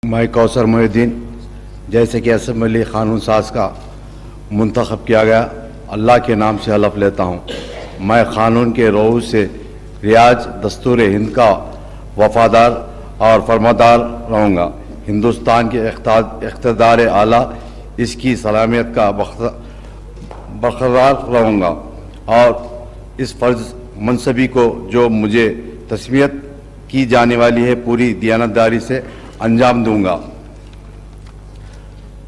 मैं कौसर मोहिद्दीन, जैसे कि असम्बली क़ानून साज का मुंतखब किया गया, अल्लाह के नाम से हलफ लेता हूँ मैं क़ानून के रूह से रियाज दस्तूर हिंद का वफादार और फरमादार रहूँगा। हिंदुस्तान के इक़्तिदार आला इसकी सलामियत का बरकरार रहूँगा और इस फ़र्ज़ मनसबी को जो मुझे तस्मीयत की जाने वाली है पूरी दियानतदारी से अंजाम दूंगा।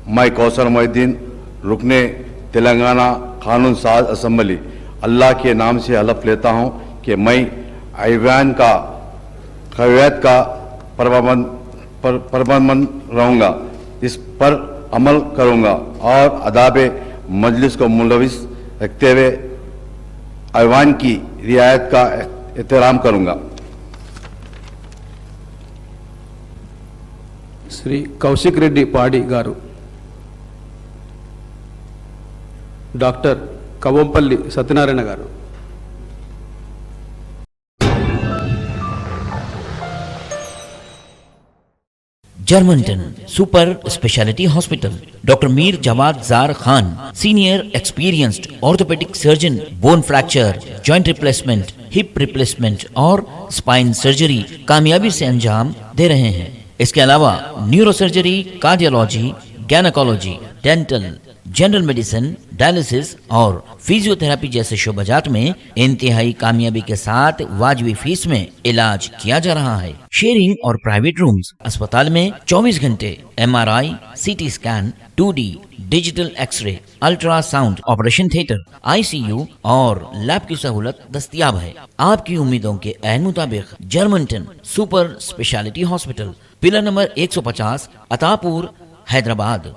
मैं कौसर मोहिद्दीन, रुकने तेलंगाना क़ानून साज असम्बली, अल्लाह के नाम से हलफ लेता हूँ कि मैं ऐवान का कवायद का परबंद रहूँगा, इस पर अमल करूँगा और अदाब मजलिस को मुलविस रखते हुए ऐवान की रियायत का एहतराम करूँगा। శ్రీ కౌశిక్ రెడ్డి పాడి గారు, doctor Kavampalli Satyanarayana garu. Germanten super speciality hospital, doctor Mir Jawad Jar Khan, senior experienced orthopaedic surgeon, bone fracture, joint replacement, hip replacement और स्पाइन सर्जरी कामयाबी से अंजाम दे रहे हैं। इसके अलावा neuro surgery, cardiology, gynaecology, dental, general medicine, dialysis और फिजियोथेरेपी जैसे शोबाजात में इंतहाई कामयाबी के साथ वाजबी फीस में इलाज किया जा रहा है। शेयरिंग और प्राइवेट रूम्स, अस्पताल में 24 घंटे MRI, CT scan, 2D digital X ray, ultrasound, operation theatre, ICU और लैब की सहूलत दस्तयाब है। आपकी उम्मीदों के ऐन मुताबिक Germanten super speciality hospital, pillar number 150, Attapur, Hyderabad.